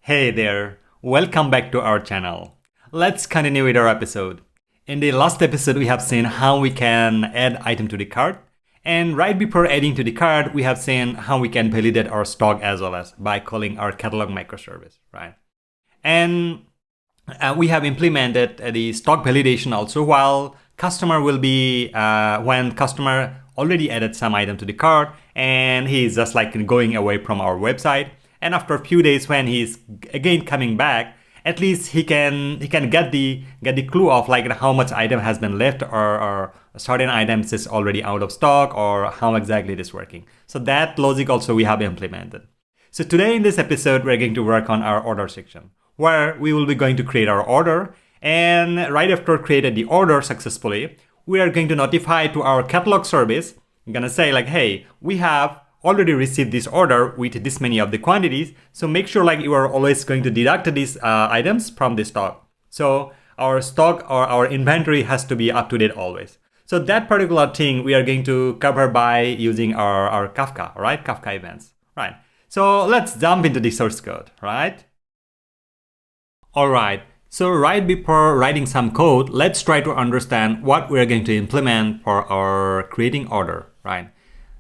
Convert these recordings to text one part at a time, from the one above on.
Hey there, welcome back to our channel. Let's continue with our episode. In the last episode, we have seen how we can add item to the cart. And right before adding to the cart, we have seen how we can validate our stock as well as by calling our catalog microservice, right? And we have implemented the stock validation also while customer will be, when customer already added some item to the cart and he's just like going away from our website. And after a few days when he's again coming back, at least he can get the clue of like how much item has been left or certain items is already out of stock or how exactly it is working. So that logic also we have implemented. So today in this episode, we're going to work on our order section where we will be going to create our order. And right after created the order successfully, we are going to notify to our catalog service. I'm going to say like, hey, we have already received this order with this many of the quantities. So make sure like you are always going to deduct these items from the stock. So our stock or our inventory has to be up to date always. So that particular thing we are going to cover by using our Kafka, right? Kafka events, right? So let's jump into the source code, right? All right. So right before writing some code, let's try to understand what we're going to implement for our creating order, right?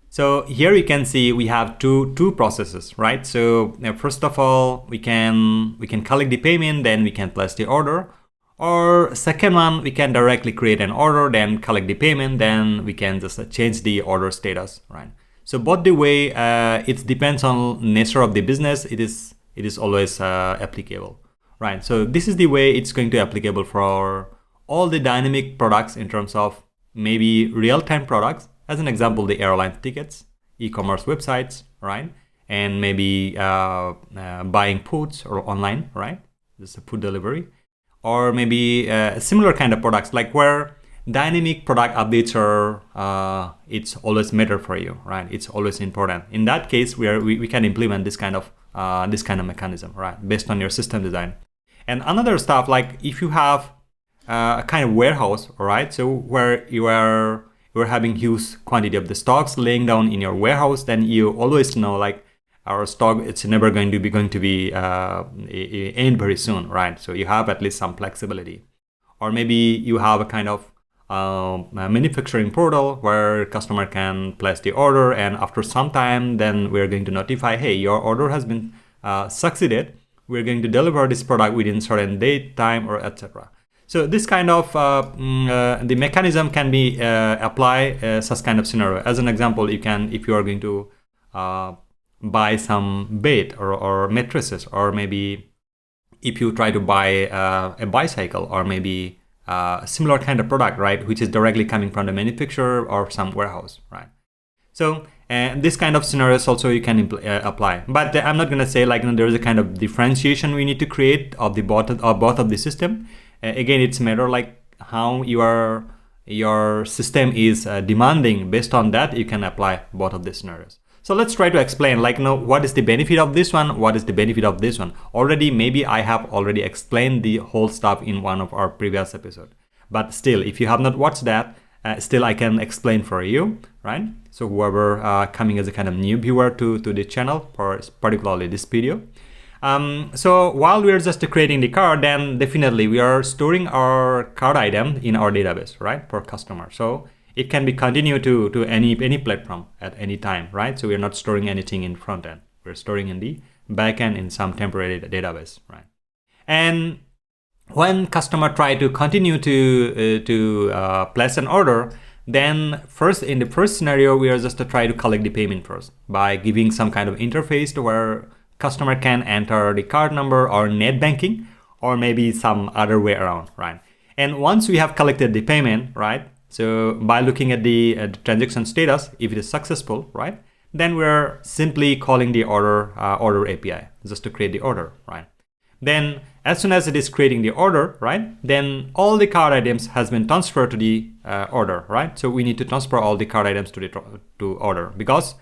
So here you can see we have two processes, right? So first of all, we can collect the payment, then we can place the order. Or second one, we can directly create an order, then collect the payment, then we can just change the order status, right? So both the way, it depends on nature of the business. It is always applicable. Right, so this is the way it's going to be applicable for all the dynamic products in terms of maybe real-time products. As an example, the airline tickets, e-commerce websites, right? And maybe buying foods or online, right? Just a food delivery. Or maybe similar kind of products like where dynamic product updates are, it's always matter for you, right? It's always important. In that case, we can implement this kind of mechanism, right? Based on your system design. And another stuff like if you have a kind of warehouse, right? So where you're having huge quantity of the stocks laying down in your warehouse, then you always know like our stock, it's never going to be end very soon, right? So you have at least some flexibility. Or maybe you have a kind of manufacturing portal where customer can place the order, and after some time, then we're going to notify, hey, your order has been succeeded. We're going to deliver this product within certain date, time, or etc. So this kind of the mechanism can be apply such kind of scenario. As an example, you can, if you are going to buy some bed or mattresses, or maybe if you try to buy a bicycle or maybe similar kind of product, right, which is directly coming from the manufacturer or some warehouse, right? So this kind of scenarios also you can apply, but I'm not going to say like there is a kind of differentiation we need to create of the both of the system. Again, it's a matter like how your system is demanding. Based on that, you can apply both of the scenarios. So let's try to explain like, what is the benefit of this one? What is the benefit of this one? Maybe I have already explained the whole stuff in one of our previous episodes. But still, if you have not watched that, still I can explain for you, right? So whoever coming as a kind of new viewer to the channel, for particularly this video. So while we're just creating the card, then definitely we are storing our card item in our database, right? For customer. So it can be continued to any platform at any time, right? So we're not storing anything in front end. We're storing in the back end in some temporary database, right? And when customer try to continue to place an order, then in the first scenario, we are just to try to collect the payment first by giving some kind of interface to where customer can enter the card number or net banking, or maybe some other way around, right? And once we have collected the payment, right? So by looking at the transaction status, if it is successful, right? Then we're simply calling the order API just to create the order, right? Then as soon as it is creating the order, right? Then all the card items has been transferred to the order, right? So we need to transfer all the card items to order, because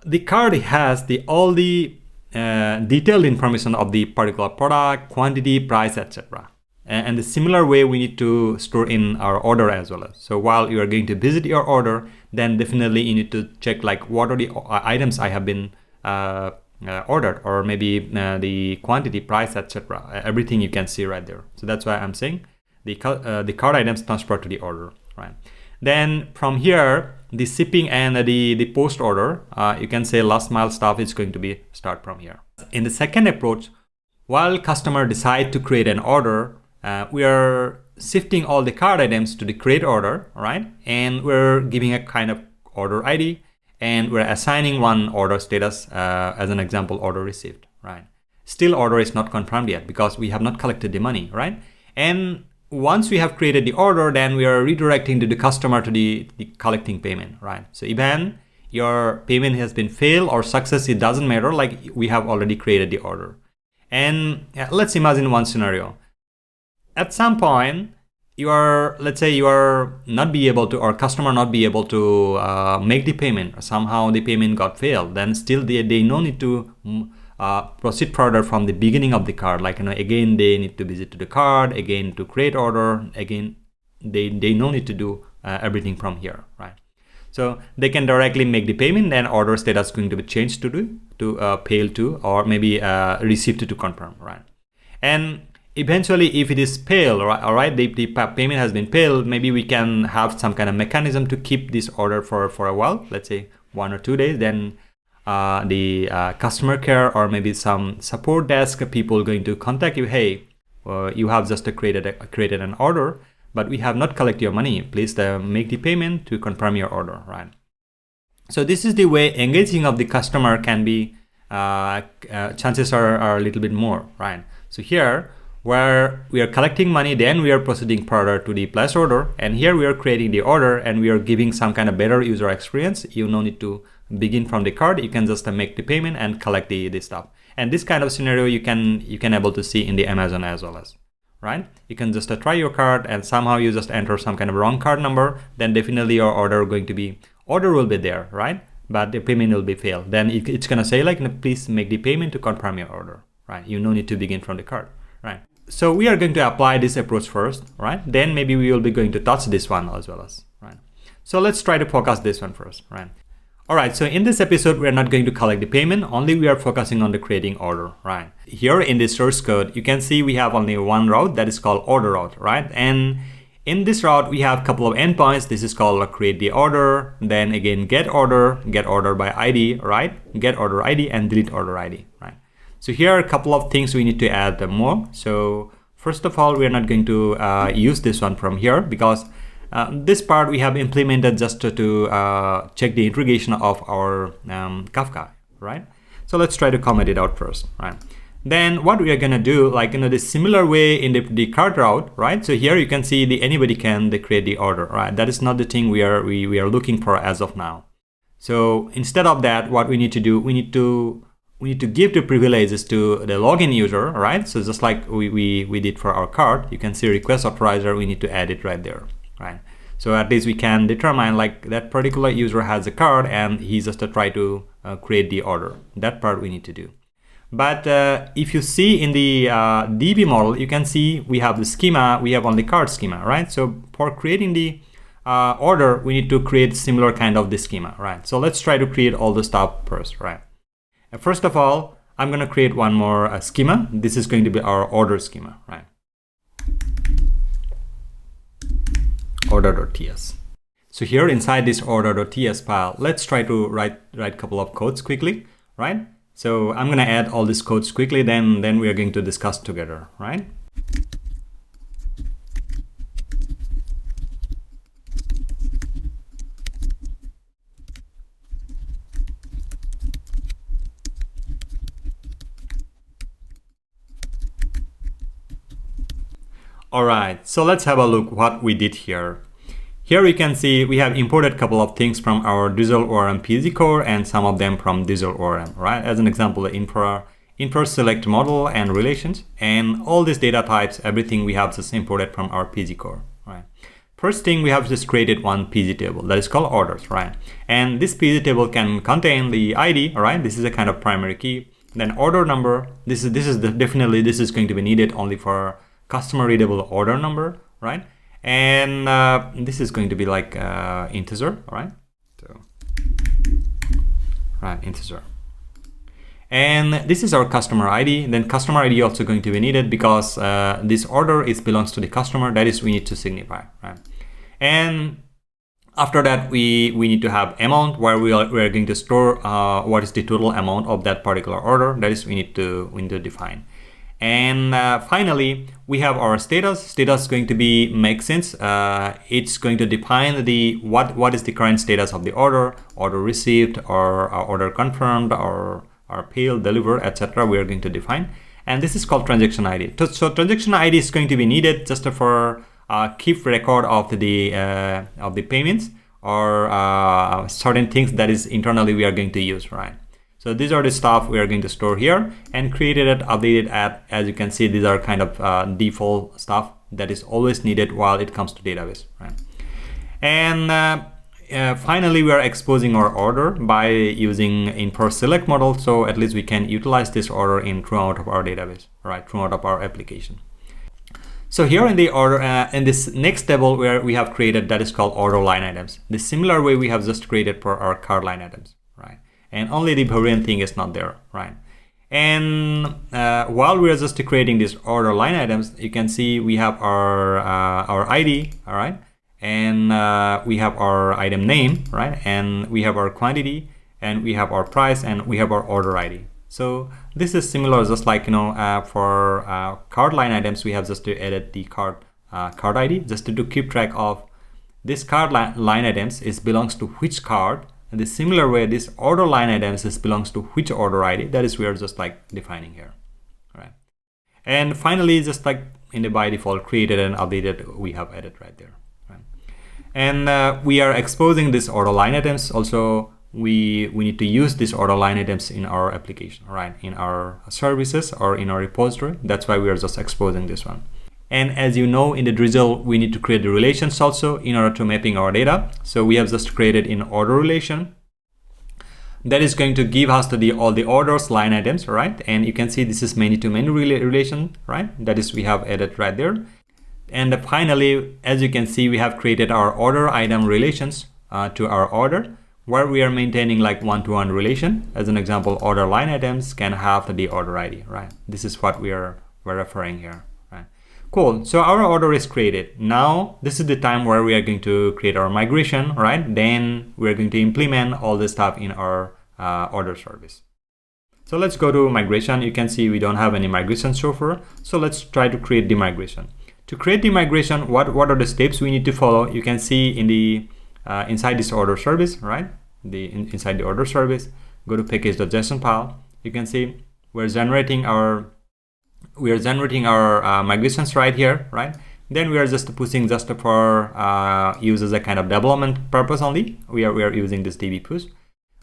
the card has all the detailed information of the particular product, quantity, price, etc. And the similar way we need to store in our order as well. So while you are going to visit your order, then definitely you need to check like what are the items I have been ordered, or maybe the quantity, price, etc. Everything you can see right there. So that's why I'm saying the cart items transferred to the order, right? Then from here, the shipping and the post order, you can say last mile stuff is going to be start from here. In the second approach, while customer decide to create an order, we are shifting all the cart items to the create order, right? And we're giving a kind of order ID, and we're assigning one order status, as an example, order received, right? Still order is not confirmed yet because we have not collected the money, right? And once we have created the order, then we are redirecting to the customer to the collecting payment, right? So even your payment has been failed or success, it doesn't matter, like we have already created the order. And let's imagine one scenario. At some point, let's say you are not be able to, or customer not be able to make the payment, or somehow the payment got failed, then still they no need to proceed further from the beginning of the card. Like, again, they need to visit to the card, again to create order, again, they no need to do everything from here, right? So they can directly make the payment, and order status is going to be changed to failed to, or maybe received to confirm, right? And eventually, if it is failed, all right, the payment has been failed, maybe we can have some kind of mechanism to keep this order for a while, let's say 1 or 2 days. Then the customer care or maybe some support desk people going to contact you. Hey, you have just created an order, but we have not collected your money. Please make the payment to confirm your order, right? So this is the way engaging of the customer can be. Chances are a little bit more, right? So here, where we are collecting money, then we are proceeding further to the place order, and here we are creating the order and we are giving some kind of better user experience. You no need to begin from the card, you can just make the payment and collect the stuff. And this kind of scenario you can able to see in the Amazon as well as, right? You can just try your card and somehow you just enter some kind of wrong card number, then definitely your order will be there, right? But the payment will be failed. Then it's gonna say like, please make the payment to confirm your order, right? You no need to begin from the card, right? So we are going to apply this approach first, right? Then maybe we will be going to touch this one as well as, right? So let's try to focus this one first, right? All right, so in this episode, we are not going to collect the payment, only we are focusing on the creating order, right? Here in this source code, you can see we have only one route that is called order route, right? And in this route, we have a couple of endpoints. This is called create the order, then again, get order by ID, right? Get order ID and delete order ID, right? So here are a couple of things we need to add more. So first of all, we are not going to use this one from here because this part we have implemented just to check the integration of our Kafka, right? So let's try to comment it out first, right? Then what we are gonna do, like the similar way in the cart route, right? So here you can see anybody can create the order, right? That is not the thing we are looking for as of now. So instead of that, what we need to do, we need to give the privileges to the login user, right? So just like we did for our cart, you can see request authorizer, we need to add it right there, right? So at least we can determine like that particular user has a card and he's just try to create the order. That part we need to do. But if you see in the DB model, you can see we have the schema, we have only card schema, right? So for creating the order, we need to create similar kind of the schema, right? So let's try to create all the stuff first, right? First of all, I'm going to create one more schema. This is going to be our order schema, right? Order.ts. So here inside this order.ts file, let's try to write a couple of codes quickly, right? So I'm going to add all these codes quickly, then we are going to discuss together, right? All right, so let's have a look what we did here. Here we can see we have imported a couple of things from our Diesel ORM PG core and some of them from Diesel ORM, right? As an example, the infra select model and relations, and all these data types, everything we have just imported from our PG core, right? First thing, we have just created one PG table that is called orders, right? And this PG table can contain the ID, right? This is a kind of primary key. Then order number, this is definitely going to be needed only for customer readable order number, right? And this is going to be like integer, right? So, right, integer. And this is our customer ID. Then customer ID also going to be needed because this order belongs to the customer. That is, we need to signify, right? And after that, we need to have amount, where we are going to store what is the total amount of that particular order. That is, we need to define. And finally, we have our status. Status is going to be make sense. It's going to define the what is the current status of the order received, or order confirmed, or paid, delivered, etc. We are going to define. And this is called transaction ID. So transaction ID is going to be needed just for keep record of the payments, or certain things that is internally we are going to use, right? So these are the stuff we are going to store here, and created it, updated at, as you can see, these are kind of default stuff that is always needed while it comes to database, right? And finally, we are exposing our order by using import select model. So at least we can utilize this order in throughout of our database, right? Throughout of our application. So here in the order, in this next table where we have created, that is called order line items. The similar way we have just created for our card line items, right? And only the variant thing is not there, right? And while we are just creating these order line items, you can see we have our ID, all right? And we have our item name, right? And we have our quantity, and we have our price, and we have our order ID. So this is similar, just like, you know, for card line items, we have just to edit the card ID, just to keep track of this card line items belongs to which card. And the similar way, this order line items belongs to which order ID. That is, we are just like defining here, right? And finally, just like in the by default created and updated, we have added right there, right? And we are exposing this order line items. Also, we need to use these order line items in our application, right? In our services or in our repository. That's why we are just exposing this one. And as you know, in the drizzle, we need to create the relations also in order to mapping our data. So we have just created an order relation that is going to give us all the orders line items, right? And you can see this is many-to-many relation, right? That is, we have added right there. And finally, as you can see, we have created our order item relations to our order, where we are maintaining like one-to-one relation. As an example, order line items can have the order ID, right? This is what we're referring here. Cool. So our order is created. Now this is the time where we are going to create our migration, right? Then we're going to implement all this stuff in our order service. So let's go to migration. You can see we don't have any migration so far. So let's try to create the migration. To create the migration, what are the steps we need to follow? You can see in the inside this order service, right? Inside the order service, go to package.json file. You can see we're generating our migrations right here, right? Then we are just pushing just for use as a kind of development purpose only. We are using this DB push,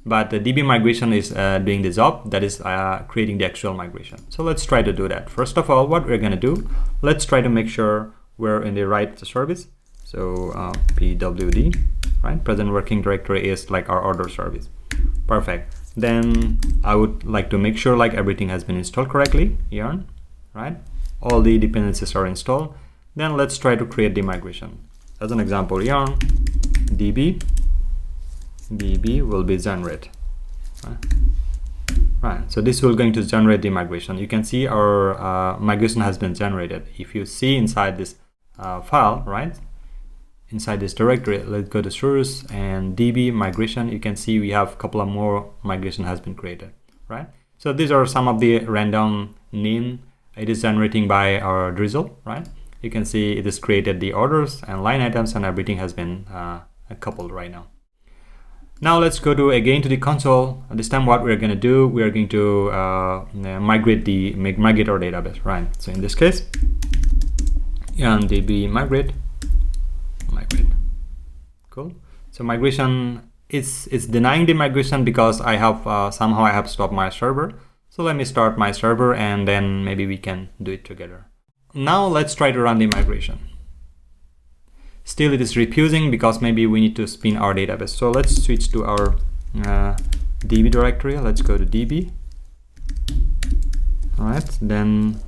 but the DB migration is doing the job, that is creating the actual migration. So let's try to do that. First of all, what we're gonna do, let's try to make sure we're in the right service. So pwd, right? Present working directory is like our order service. Perfect. Then I would like to make sure like everything has been installed correctly, yarn. Right? All the dependencies are installed. Then let's try to create the migration. As an example, yarn db will be generate. Right. So this will going to generate the migration. You can see our migration has been generated. If you see inside this file, right? Inside this directory, let's go to source and db migration. You can see we have a couple of more migration has been created, right? So these are some of the random name. It is generating by our drizzle, right? You can see it has created the orders and line items, and everything has been coupled right now. Now let's go to again to the console. This time what we're going to do, we are going to migrate our database, right? So in this case, and db migrate. Cool. So migration is denying the migration because I have somehow I have stopped my server. So let me start my server and then maybe we can do it together. Now let's try to run the migration. Still it is refusing because maybe we need to spin our database. So let's switch to our db directory. Let's go to db. All right, then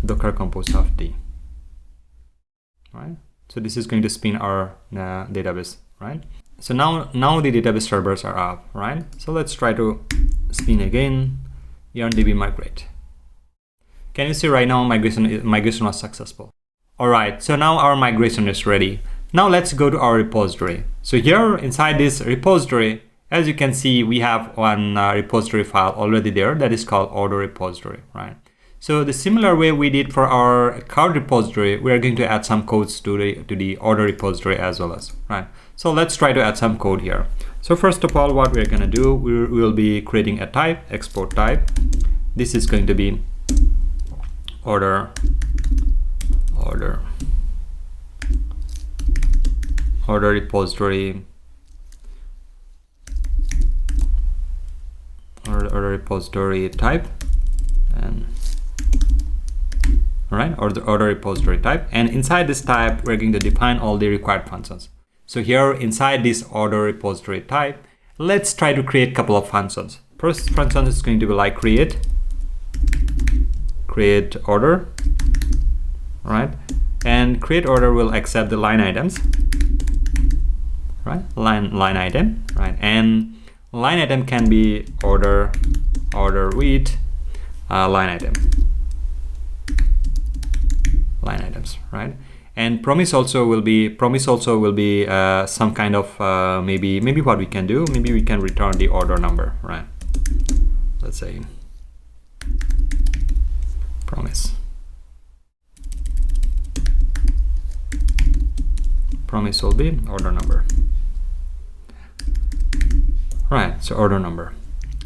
docker compose of d. All right, so this is going to spin our database, right? So now the database servers are up, right? So let's try to spin again. yarn-db migrate. Can you see right now migration was successful? Alright, so now our migration is ready. Now let's go to our repository. So here inside this repository, as you can see, we have one repository file already there that is called order repository, right? So the similar way we did for our card repository, we are going to add some codes to the order repository as well as, right? So let's try to add some code here. So first of all, what we're going to do, we will be creating a type, export type. This is going to be order repository order repository type, and right, or the order repository type. And inside this type, we're going to define all the required functions. So here inside this order repository type, let's try to create a couple of functions. First function is going to be like create order, right? And create order will accept the line items, right? Line item, right? And line item can be order with line items, right? And promise also will be some kind of maybe what we can do, maybe we can return the order number, right? Let's say promise will be order number, right? So order number.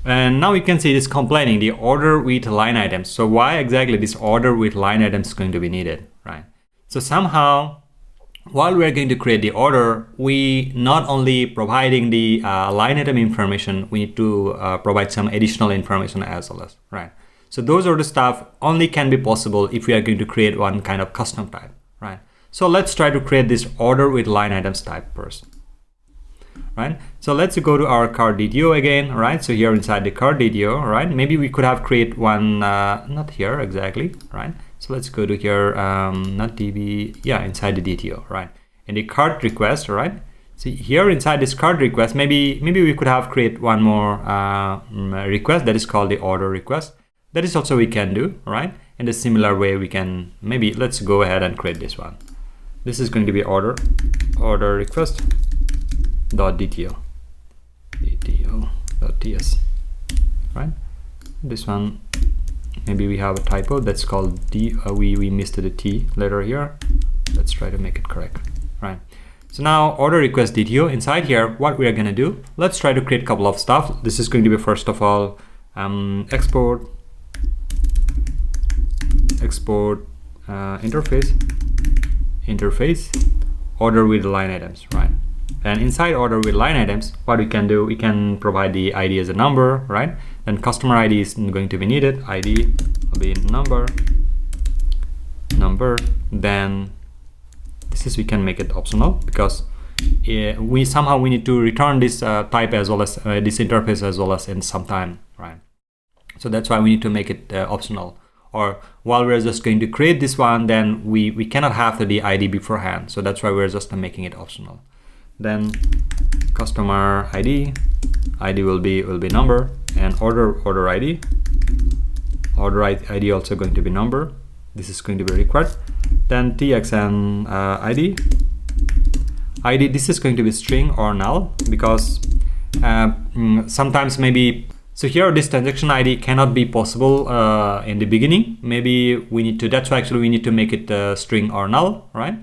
And now we can see this complaining the order with line items. So why exactly this order with line items is going to be needed, right? So somehow, while we're going to create the order, we not only providing the line item information, we need to provide some additional information as well as, right? So those are the stuff only can be possible if we are going to create one kind of custom type, right? So let's try to create this order with line items type first, right? So let's go to our card DTO again, right? So here inside the card DTO, right? Maybe we could have create one, not here exactly, right? So let's go to here, not DB, yeah, inside the DTO, right? And the card request, right? So here inside this card request, maybe we could have create one more request that is called the order request. That is also we can do, right? In a similar way, we can maybe let's go ahead and create this one. This is going to be order request dot DTO dot TS, right? This one, maybe we have a typo that's called D. We missed the T letter here. Let's try to make it correct, right? So now order request DTO inside here, what we are going to do, let's try to create a couple of stuff. This is going to be first of all export interface order with line items, right? And inside order with line items, what we can do, we can provide the ID as a number, right? Then customer ID is going to be needed. ID will be number. Then this is, we can make it optional because we need to return this type as well as this interface as well as in some time, right? So that's why we need to make it optional. Or while we're just going to create this one, then we cannot have the ID beforehand. So that's why we're just making it optional. Then customer ID will be number, and order ID also going to be number. This is going to be required. Then TXN ID, this is going to be string or null because sometimes maybe. So here this transaction ID cannot be possible in the beginning. Maybe we need to, that's why actually we need to make it string or null, right?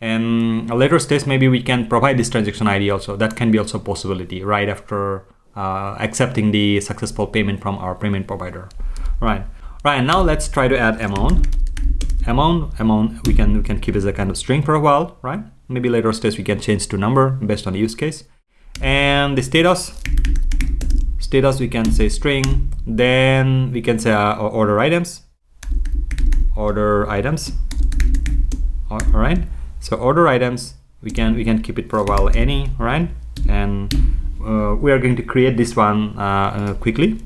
And a later stage, maybe we can provide this transaction ID also. That can be also a possibility right after accepting the successful payment from our payment provider, right? Right, now let's try to add amount. We can keep as a kind of string for a while, right? Maybe later stage we can change to number based on the use case. And the status we can say string. Then we can say order items. All right. So order items, we can keep it for a while any, right? And we are going to create this one quickly.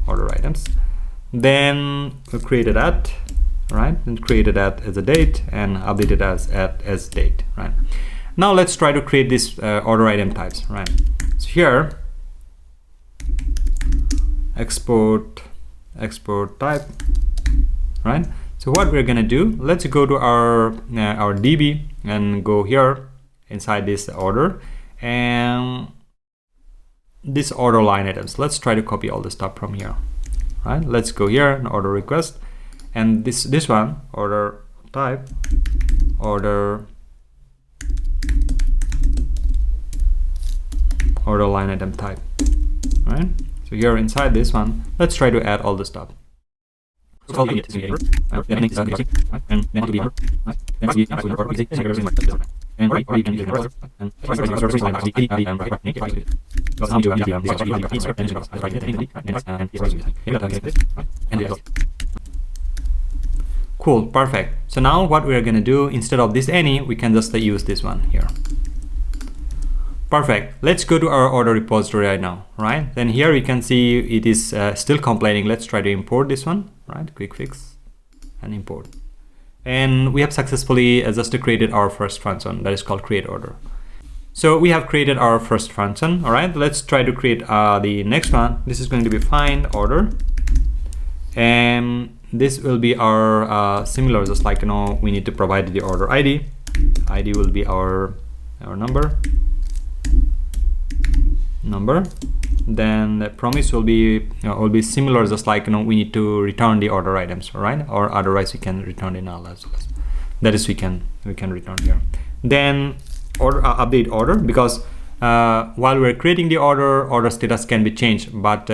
Order items. Then we created that, right? And created that as a date and updated as date, right? Now let's try to create this order item types, right? So here export export type, right? So what we're gonna do, let's go to our DB and go here inside this order and this order line items. Let's try to copy all the stuff from here, right? Let's go here and order request, and this one order type order line item type, right? So here inside this one, let's try to add all the stuff. Cool, perfect. So now what we are going to do, instead of this any, we can just use this one here. Perfect. Let's go to our order repository right now, right? Then here you can see it is still complaining. Let's try to import this one, right? Quick fix and import. And we have successfully just created our first function that is called create order. So we have created our first function, all right? Let's try to create the next one. This is going to be find order. And this will be our similar, just like, you know, we need to provide the order ID. ID will be our number. Then the promise will be similar, just like, you know, we need to return the order items, right? Or otherwise we can return the null as well. That is, we can return here. Then order update order, because while we're creating the order status can be changed, but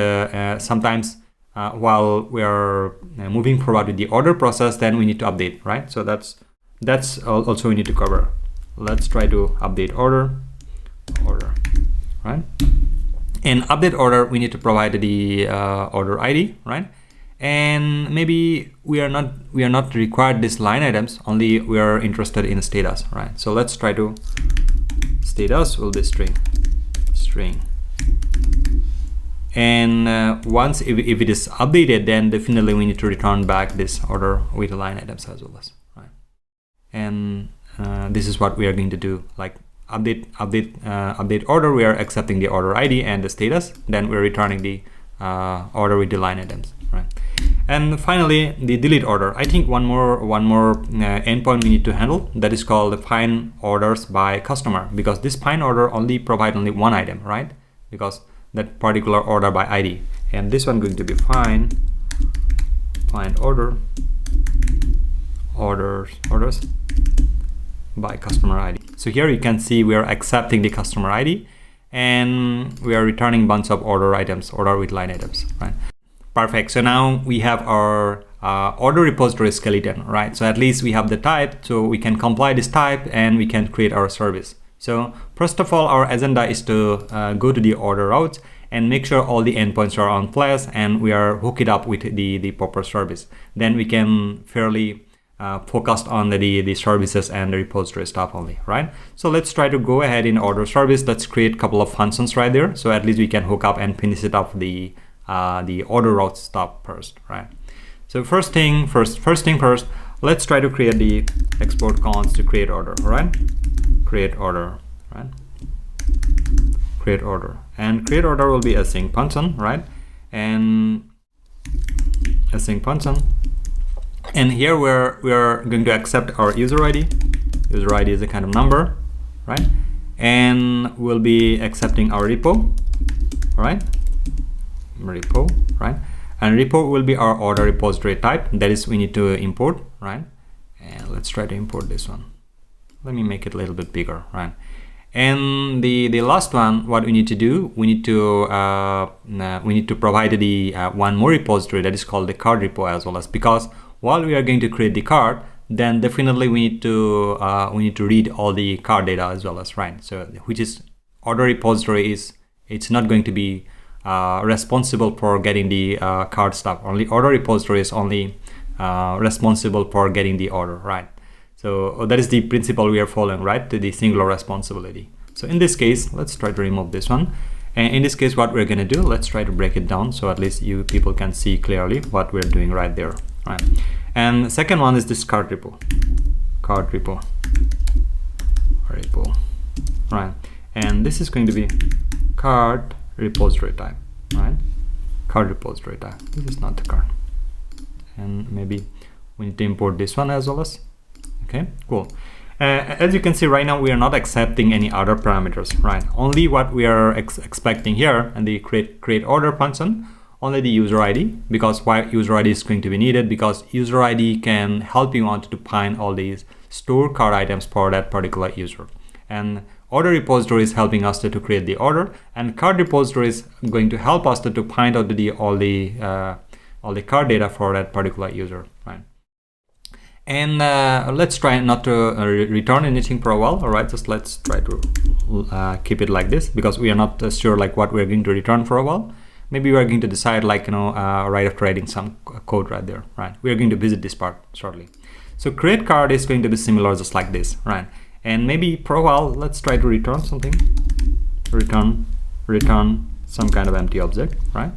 sometimes while we are moving forward with the order process, then we need to update, right? So that's also we need to cover. Let's try to update order, right? And update order, we need to provide the order ID, right? And maybe we are not required these line items, only we are interested in status, right? So let's try to status will be string. And once if it is updated, then definitely we need to return back this order with the line items as well as, right? And this is what we are going to do, like update order. We are accepting the order ID and the status, then we're returning the order with the line items, right? And finally the delete order. I think one more endpoint we need to handle, that is called the find orders by customer, because this find order only provide only one item, right? Because that particular order by ID, and this one going to be find orders by customer ID. So here you can see we are accepting the customer ID and we are returning bunch of order items, order with line items, right? Perfect. So now we have our order repository skeleton, right? So at least we have the type, so we can comply this type and we can create our service. So first of all, our agenda is to go to the order routes and make sure all the endpoints are on place and we are hooked it up with the proper service. Then we can fairly focused on the services and the repository stuff only, right? So let's try to go ahead in order service. Let's create a couple of functions right there, so at least we can hook up and finish it up the order route stuff first, right? So first thing first, let's try to create the export cons to create order, right? Create order, right? Create order, and create order will be async function, right? And async function. And here we're going to accept our user ID. User ID is a kind of number, right? And we'll be accepting our repo, all right? Repo, right? And repo will be our order repository type. That is, we need to import, right? And let's try to import this one. Let me make it a little bit bigger, right? And the last one, what we need to do, we need to provide the one more repository that is called the card repo as well as, because while we are going to create the card, then definitely we need to read all the card data as well as, right? So which is order repository is, it's not going to be responsible for getting the card stuff. Only order repository is only responsible for getting the order, right? So that is the principle we are following, right? To the singular responsibility. So in this case, let's try to remove this one. And in this case, what we're going to do, let's try to break it down so at least you people can see clearly what we're doing right there, right? And the second one is this card repo, right? And this is going to be card repository type, right? card repository tag. This is not the card. And maybe we need to import this one as well as. Okay, cool. As you can see right now, we are not accepting any other parameters, right? Only what we are expecting here and the create order function, only the user ID, because why user ID is going to be needed, because user ID can help you out to find all these store card items for that particular user. And order repository is helping us to create the order, and card repository is going to help us to find out all the card data for that particular user, right? And let's try not to return anything for a while. All right, just let's try to keep it like this, because we are not sure like what we're going to return for a while. Maybe we are going to decide like, right after writing some code right there, right? We are going to visit this part shortly. So create card is going to be similar, just like this, right? And maybe for a while, let's try to return something. Return some kind of empty object, right?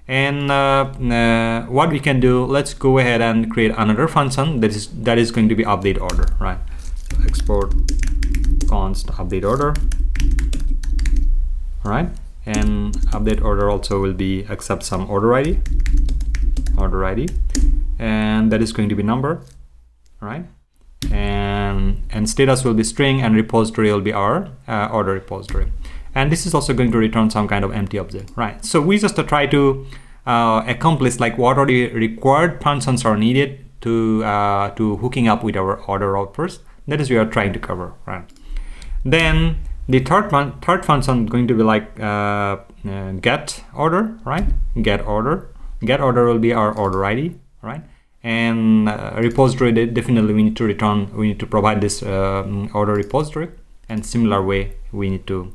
And what we can do, let's go ahead and create another function that is going to be update order, right? So export const update order, right? And update order also will be accept some order ID, and that is going to be number, right? And status will be string, and repository will be our order repository. And this is also going to return some kind of empty object, right? So we just try to accomplish like what are the required functions are needed to hooking up with our order route first. That is we are trying to cover, right? Then the third function is going to be like get order, right? Get order will be our order ID, right? And repository, definitely we need to return, we need to provide this order repository. And similar way, we need to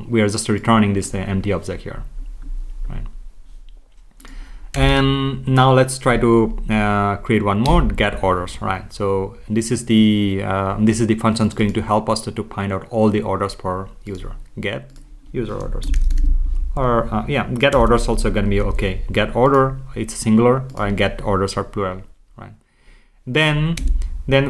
we are just returning this empty object here, right? And now let's try to create one more, get orders, right? So this is the function is going to help us to find out all the orders per user. Get user orders, or yeah, get orders also going to be okay. Get order, it's singular, or get orders are plural, right? Then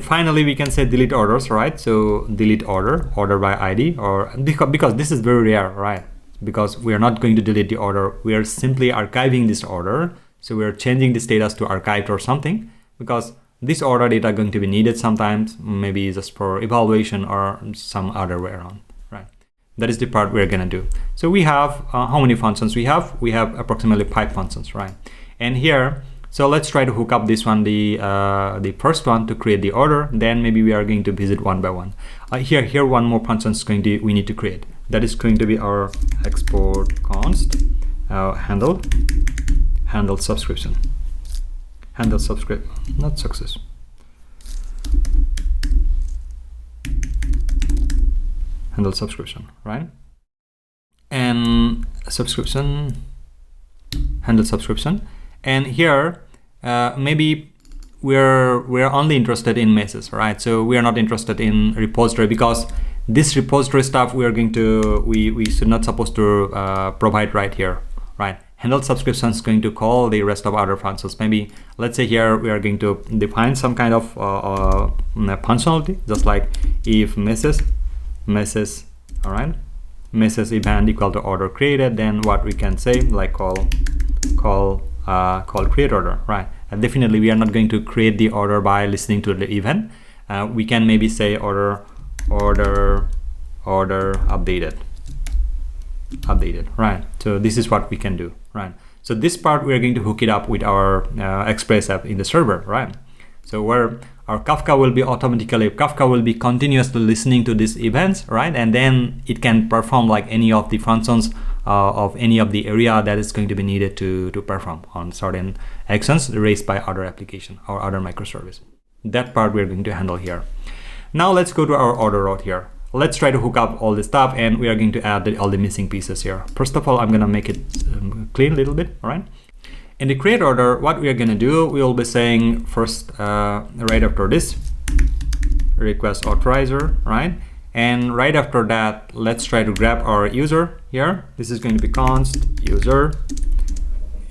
finally we can say delete orders, right? So delete order by ID, or because this is very rare, right? Because we are not going to delete the order, we are simply archiving this order. So we are changing the status to archived or something, because this order data are going to be needed sometimes, maybe just for evaluation or some other way around, right? That is the part we're gonna do. So we have how many functions we have? We have approximately 5 functions, right? And here, so let's try to hook up this one, the first one, to create the order. Then maybe we are going to visit one by one. Here one more function is going to we need to create. That is going to be our export const handle subscription, not success. Handle subscription, right? And subscription, handle subscription. And here, maybe we're only interested in messes, right? So we are not interested in repository, because this repository stuff we are going to we should not supposed to provide right here, right? Handle subscription is going to call the rest of other functions. Maybe let's say here we are going to define some kind of functionality, just like if messes, all right? Messes event equal to order created. Then what we can say like call create order, right? And definitely we are not going to create the order by listening to the event. We can maybe say order updated, right? So this is what we can do, right? So this part we are going to hook it up with our Express app in the server, right? So where our Kafka will be continuously listening to these events, right? And then it can perform like any of the functions of any of the area that is going to be needed to perform on certain actions raised by other application or other microservice. That part we're going to handle here. Now let's go to our order route here. Let's try to hook up all this stuff, and we are going to add all the missing pieces here. First of all, I'm going to make it clean a little bit, all right? In the create order, what we are going to do, we will be saying first, right after this, request authorizer, right? And right after that, let's try to grab our user here. This is going to be const user.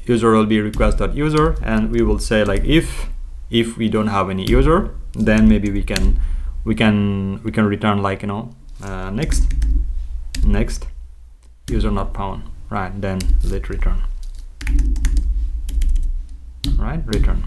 User will be request.user, and we will say like if we don't have any user, then maybe we can return like next user not found, right? Then let return. right, return.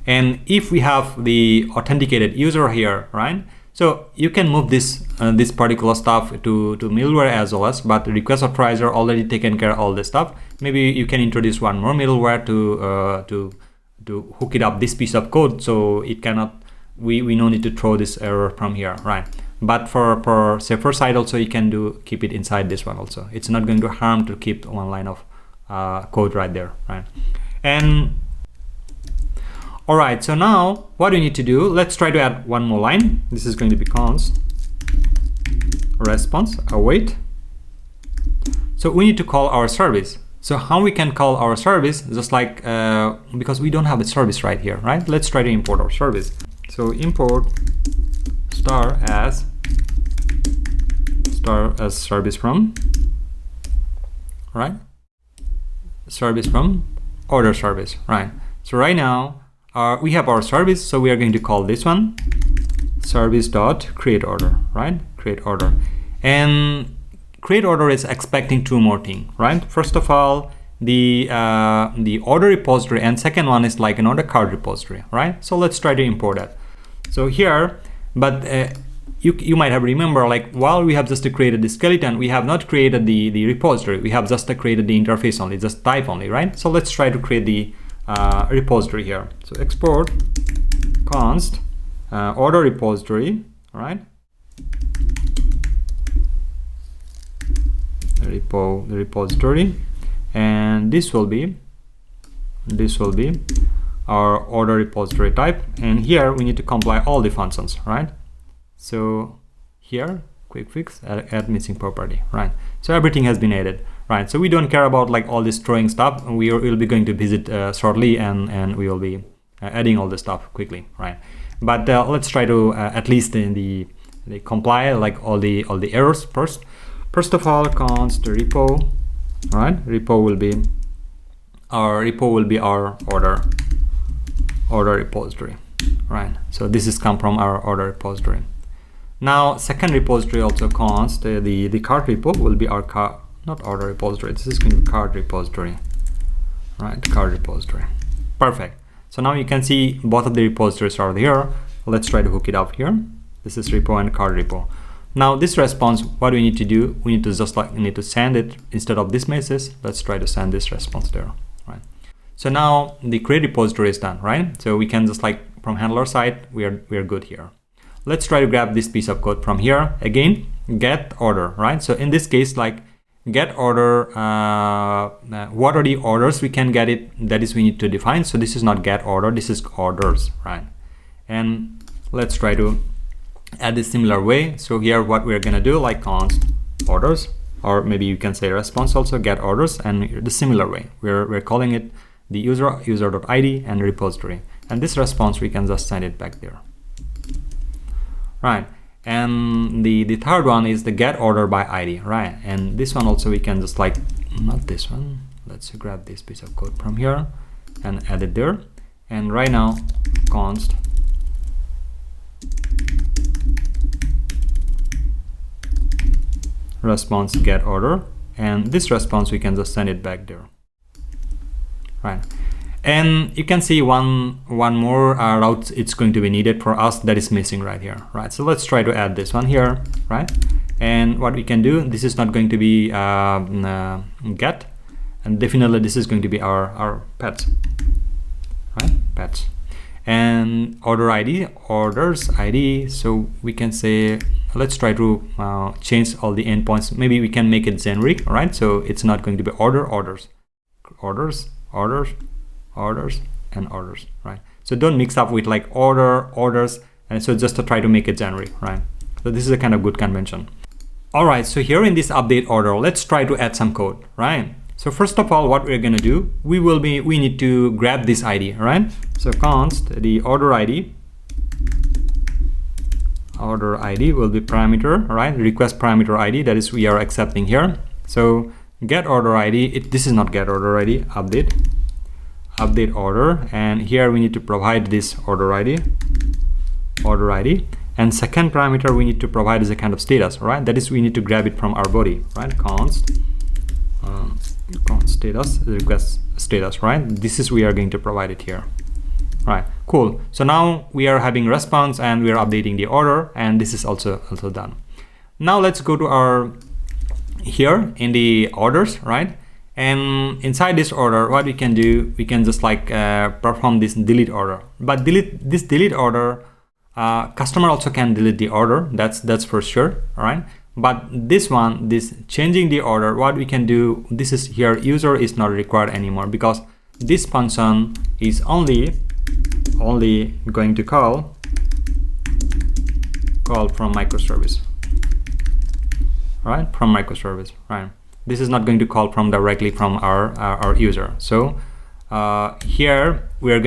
And if we have the authenticated user here, right, so you can move this this particular stuff to middleware as well as, but the request authorizer already taken care of all this stuff. Maybe you can introduce one more middleware to hook it up this piece of code, so it cannot, we no need to throw this error from here, right? But for safer side also, you can keep it inside this one also. It's not going to harm to keep one line of code right there, right? And all right, so now what do we need to do? Let's try to add one more line. This is going to be const response await. So we need to call our service. So how we can call our service, just like because we don't have a service right here, right? Let's try to import our service. So import star as service from, right? Service from order service, right? So right now we have our service, so we are going to call this one service dot create order, right? Create order. And create order is expecting two more things, right? First of all, the order repository, and second one is like another card repository, right? So let's try to import that. So here, but you might have remember, like while we have just created the skeleton, we have not created the repository. We have just created the interface only, just type only, right? So let's try to create the repository here. So export const order repository, all right? The repository, and this will be our order repository type, and here we need to compile all the functions, right? So here quick fix, add missing property, right? So everything has been added, right? So we don't care about like all this throwing stuff. We will be going to visit shortly, and we will be adding all the stuff quickly, right? But let's try to at least in the compile like all the errors first. First of all, const repo, right? Repo will be our order repository, right? So this is come from our order repository. Now second repository also const the card repo will be our not order repository. This is going to be card repository, right? Card repository. Perfect. So now you can see both of the repositories are here. Let's try to hook it up here. This is repo and card repo. Now this response, what do we need to do? We need to just like send it instead of this message. Let's try to send this response there, right? So now the create repository is done, right? So we can just like from handler side, we are good here. Let's try to grab this piece of code from here. Again, get order, right? So in this case, like get order, what are the orders we can get it? That is we need to define. So this is not get order, this is orders, right? And let's try to add a similar way. So here what we're gonna do, like const orders, or maybe you can say response also, get orders, and the similar way we're calling it the user.id and repository, and this response we can just send it back there, right? And the third one is the get order by ID, right? And this one also we can just like, not this one, let's grab this piece of code from here and add it there. And right now const response get order, and this response we can just send it back there, right? And you can see one more route it's going to be needed for us that is missing right here, right? So let's try to add this one here, right? And what we can do, this is not going to be get, and definitely this is going to be our pets, right? Pets. And order ID, orders ID, so we can say let's try to change all the endpoints. Maybe we can make it generic, right? So it's not going to be orders, and orders, right? So don't mix up with like orders, and so just to try to make it generic, right? So this is a kind of good convention. All right, so here in this update order, let's try to add some code, right? So first of all, what we're gonna do, we need to grab this ID, right? So const the order ID will be parameter, right? Request parameter ID, that is we are accepting here. So get order ID, this is not get order ID, update order, and here we need to provide this order ID, and second parameter we need to provide is a kind of status, right? That is we need to grab it from our body, right? Const status request status, right? This is we are going to provide it here, right? Cool. So now we are having response and we are updating the order, and this is also done. Now let's go to our here in the orders, right? And inside this order, what we can do, we can just like perform this delete order. But delete order, customer also can delete the order. That's for sure, all right? But this one, this changing the order, what we can do, this is here user is not required anymore, because this function is only going to call from microservice, right? From microservice, right? This is not going to call from directly from our user. So here we are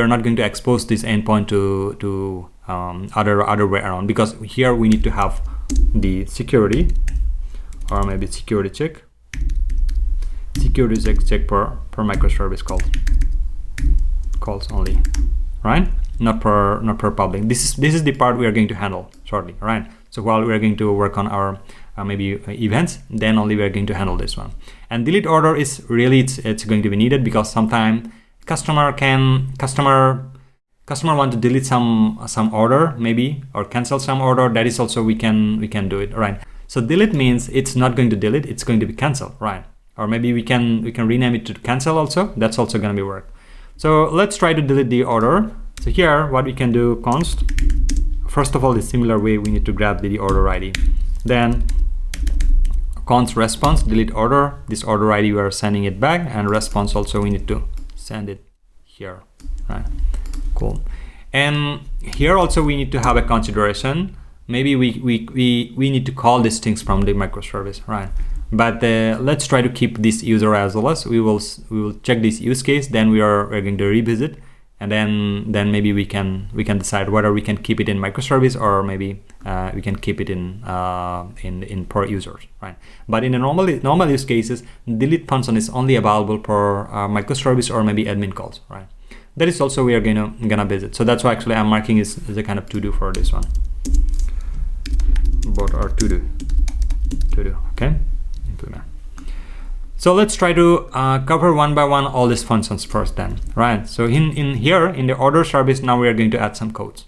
not going to expose this endpoint to other way around, because here we need to have the security, or maybe security check per microservice calls only, right? Not per public. This is the part we are going to handle shortly, right? So while we are going to work on our maybe events, then only we are going to handle this one. And delete order is really it's going to be needed, because sometimes customer want to delete some order maybe, or cancel some order. That is also we can do it, right? So delete means it's not going to delete, it's going to be cancel, right? Or maybe we can rename it to cancel also. That's also going to be work. So let's try to delete the order. So here what we can do, const, first of all, the similar way we need to grab the order ID, then const response delete order. This order ID we are sending it back, and response also we need to send it here, right? Cool. And here also we need to have a consideration. Maybe we need to call these things from the microservice, right? But let's try to keep this user as well as we will check this use case. Then we're going to revisit, and then maybe we can decide whether we can keep it in microservice, or maybe we can keep it in per users, right? But in the normal use cases, delete function is only available for microservice or maybe admin calls, right? That is also we are gonna visit. So that's why actually I'm marking is a kind of to do for this one. Both are to do, okay? Implement. So let's try to cover one by one all these functions first then, right? So in here in the order service, now we are going to add some codes.